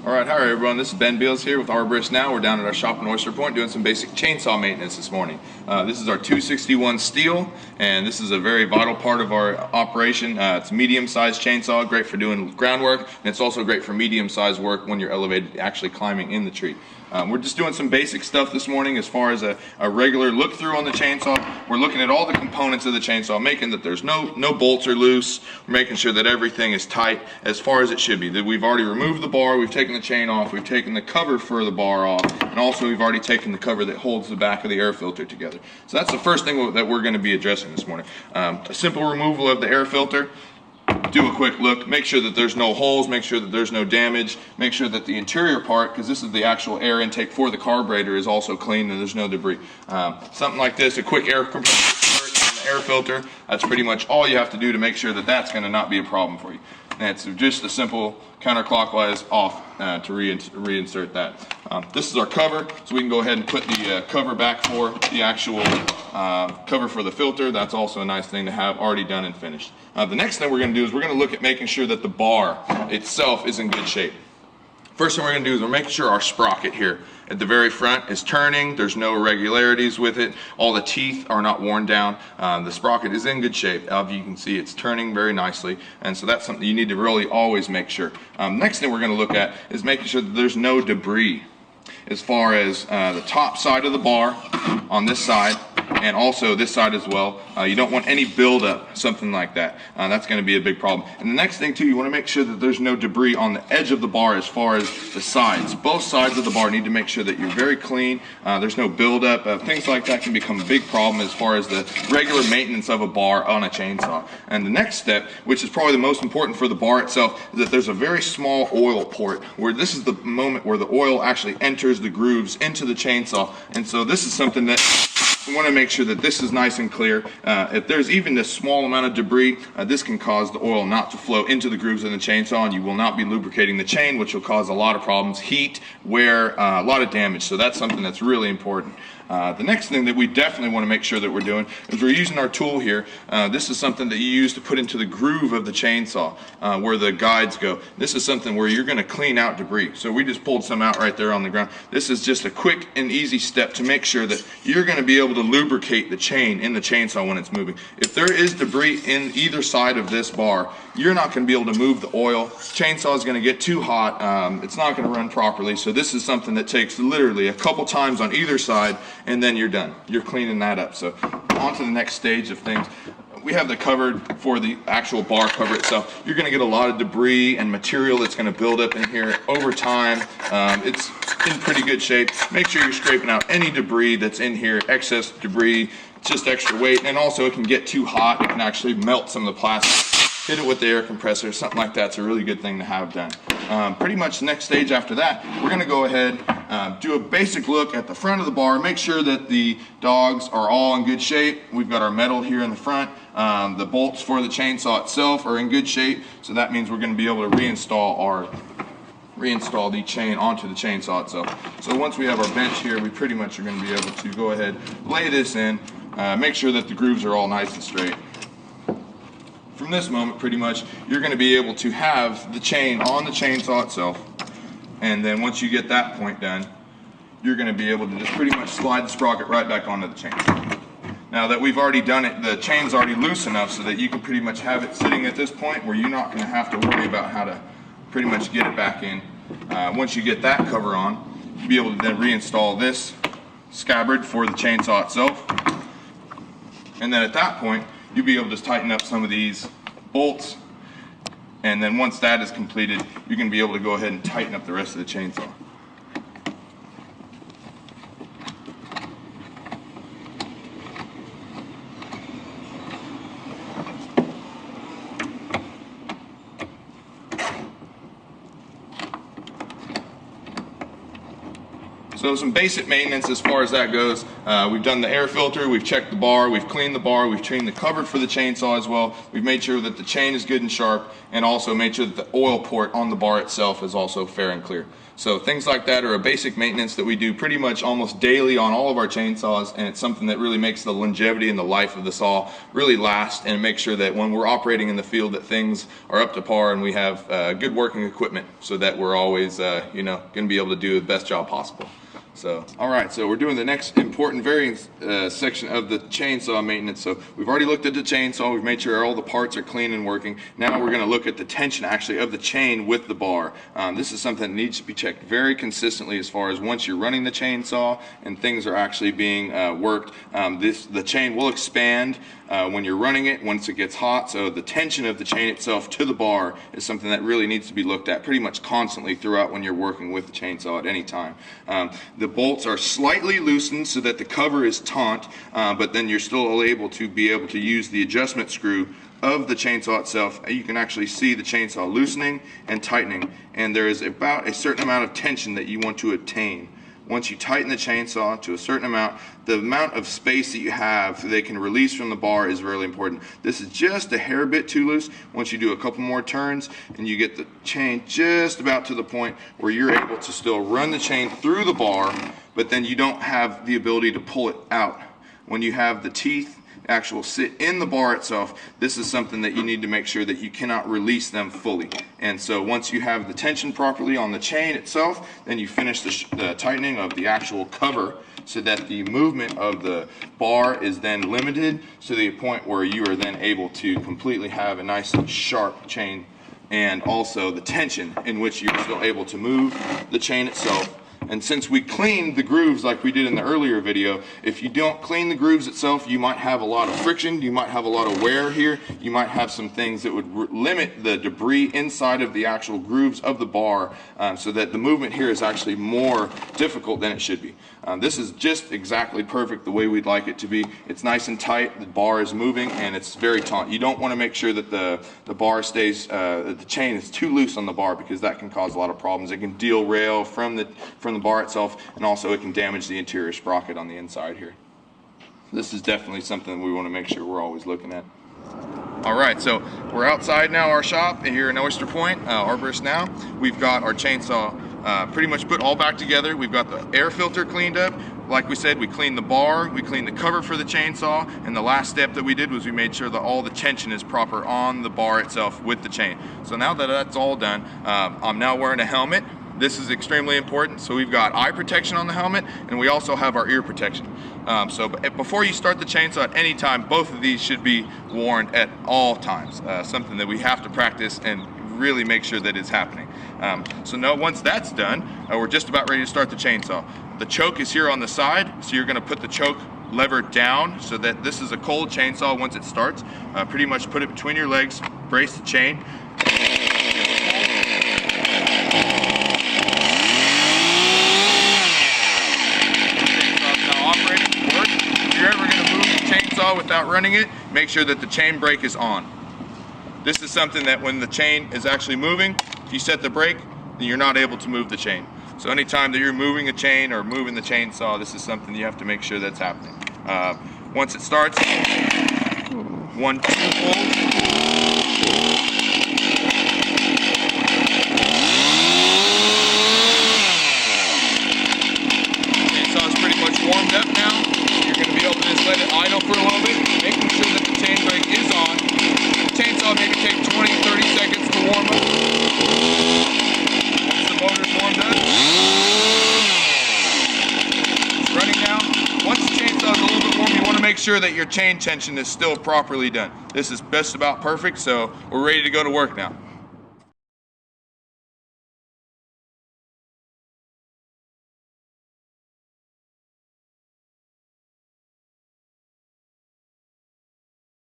Alright, hi everyone, this is Ben Beals here with Arborist now. We're down at our shop in Oyster Point doing some basic chainsaw maintenance this morning. This is our 261 steel, and this is a very vital part of our operation. It's a medium-sized chainsaw, great for doing groundwork, and it's also great for medium-sized work when you're elevated, actually climbing in the tree. We're just doing some basic stuff this morning as far as a regular look through on the chainsaw. We're looking at all the components of the chainsaw, making that there's no bolts are loose. We're making sure that everything is tight as far as it should be. That we've already removed the bar, we've taken the chain off, we've taken the cover for the bar off, and also we've already taken the cover that holds the back of the air filter together. So that's the first thing that we're going to be addressing this morning. A simple removal of the air filter. Do a quick look, make sure that there's no holes, make sure that there's no damage, make sure that the interior part, because this is the actual air intake for the carburetor, is also clean and there's no debris. Something like this, a quick air compressor on the air filter, that's pretty much all you have to do to make sure that that's going to not be a problem for you. And it's just a simple counterclockwise off to reinsert that. This is our cover, so we can go ahead and put the cover back for the actual cover for the filter. That's also a nice thing to have already done and finished. The next thing we're going to do is we're going to look at making sure that the bar itself is in good shape. First thing we're going to do is we're making sure our sprocket here at the very front is turning. There's no irregularities with it. All the teeth are not worn down. The sprocket is in good shape. As you can see, it's turning very nicely, and so that's something you need to really always make sure. Next thing we're going to look at is making sure that there's no debris as far as the top side of the bar on this side, and also this side as well. You don't want any buildup, something like that. That's going to be a big problem. And the next thing too, you want to make sure that there's no debris on the edge of the bar as far as the sides. Both sides of the bar need to make sure that you're very clean. There's no buildup. Things like that can become a big problem as far as the regular maintenance of a bar on a chainsaw. And the next step, which is probably the most important for the bar itself, is that there's a very small oil port where this is the moment where the oil actually enters the grooves into the chainsaw. And so this is something that we want to make sure that this is nice and clear. If there's even a small amount of debris, this can cause the oil not to flow into the grooves in the chainsaw, and you will not be lubricating the chain, which will cause a lot of problems, heat, wear, a lot of damage. So that's something that's really important. The next thing that we definitely want to make sure that we're doing is we're using our tool here. This is something that you use to put into the groove of the chainsaw where the guides go. This is something where you're going to clean out debris. So we just pulled some out right there on the ground. This is just a quick and easy step to make sure that you're going to be able to lubricate the chain in the chainsaw when it's moving. If there is debris in either side of this bar, you're not going to be able to move the oil. Chainsaw is going to get too hot. It's not going to run properly. So this is something that takes literally a couple times on either side, and then you're done. You're cleaning that up. So on to the next stage of things. We have the cover for the actual bar cover itself. You're going to get a lot of debris and material that's going to build up in here over time. It's in pretty good shape. Make sure you're scraping out any debris that's in here, excess debris, just extra weight, and also it can get too hot. It can actually melt some of the plastic. Hit it with the air compressor, something like that's a really good thing to have done. Pretty much the next stage after that, we're going to go ahead, do a basic look at the front of the bar, make sure that the dogs are all in good shape. We've got our metal here in the front. The bolts for the chainsaw itself are in good shape, so that means we're going to be able to reinstall the chain onto the chainsaw itself. So once we have our bench here, we pretty much are going to be able to go ahead, lay this in, make sure that the grooves are all nice and straight. From this moment, pretty much, you're going to be able to have the chain on the chainsaw itself, and then once you get that point done, you're going to be able to just pretty much slide the sprocket right back onto the chainsaw. Now that we've already done it, the chain's already loose enough so that you can pretty much have it sitting at this point where you're not going to have to worry about how to pretty much get it back in. Once you get that cover on, you'll be able to then reinstall this scabbard for the chainsaw itself, and then at that point, you'll be able to just tighten up some of these bolts, and then once that is completed, you're going to be able to go ahead and tighten up the rest of the chainsaw. So some basic maintenance as far as that goes. We've done the air filter, we've checked the bar, we've cleaned the bar, we've cleaned the cover for the chainsaw as well. We've made sure that the chain is good and sharp, and also made sure that the oil port on the bar itself is also fair and clear. So things like that are a basic maintenance that we do pretty much almost daily on all of our chainsaws, and it's something that really makes the longevity and the life of the saw really last, and make sure that when we're operating in the field that things are up to par and we have good working equipment, so that we're always going to be able to do the best job possible. So, all right, so we're doing the next important section of the chainsaw maintenance. So we've already looked at the chainsaw, we've made sure all the parts are clean and working. Now we're going to look at the tension actually of the chain with the bar. This is something that needs to be checked very consistently as far as once you're running the chainsaw and things are actually being worked. The chain will expand when you're running it once it gets hot, so the tension of the chain itself to the bar is something that really needs to be looked at pretty much constantly throughout when you're working with the chainsaw at any time. The bolts are slightly loosened so that the cover is taut, but then you're still able to use the adjustment screw of the chainsaw itself. You can actually see the chainsaw loosening and tightening, and there is about a certain amount of tension that you want to attain. Once you tighten the chainsaw to a certain amount, the amount of space that you have they can release from the bar is really important. This is just a hair bit too loose. Once you do a couple more turns and you get the chain just about to the point where you're able to still run the chain through the bar, but then you don't have the ability to pull it out. When you have the teeth actual sit in the bar itself, this is something that you need to make sure that you cannot release them fully. And so once you have the tension properly on the chain itself, then you finish the tightening of the actual cover so that the movement of the bar is then limited to the point where you are then able to completely have a nice sharp chain, and also the tension in which you're still able to move the chain itself. And since we cleaned the grooves like we did in the earlier video, if you don't clean the grooves itself, you might have a lot of friction, you might have a lot of wear here, you might have some things that would limit the debris inside of the actual grooves of the bar, so that the movement here is actually more difficult than it should be. This is just exactly perfect the way we'd like it to be. It's nice and tight, the bar is moving, and it's very taut. You don't want to make sure that the bar stays, the chain is too loose on the bar, because that can cause a lot of problems. It can derail from the bar itself, and also it can damage the interior sprocket on the inside here. This is definitely something we want to make sure we're always looking at. Alright, so we're outside now, our shop here in Oyster Point, Arborist now. We've got our chainsaw pretty much put all back together. We've got the air filter cleaned up. Like we said, we cleaned the bar, we cleaned the cover for the chainsaw, and the last step that we did was we made sure that all the tension is proper on the bar itself with the chain. So now that that's all done, I'm now wearing a helmet. This is extremely important. So we've got eye protection on the helmet, and we also have our ear protection. So before you start the chainsaw at any time, both of these should be worn at all times. Something that we have to practice and really make sure that it's happening. So now once that's done, we're just about ready to start the chainsaw. The choke is here on the side, so you're going to put the choke lever down so that this is a cold chainsaw once it starts. Pretty much put it between your legs, brace the chain. Without running it, make sure that the chain brake is on. This is something that when the chain is actually moving, if you set the brake, then you're not able to move the chain. So anytime that you're moving a chain or moving the chainsaw, this is something you have to make sure that's happening. Once it starts, 1, 2 pulls. Warmed up now. You're going to be able to just let it idle for a little bit, making sure that the chain brake is on. The chainsaw maybe take 20-30 seconds to warm up. Once the motor's warmed up, it's running now. Once the chainsaw is a little bit warm, you want to make sure that your chain tension is still properly done. This is just about perfect, so we're ready to go to work now.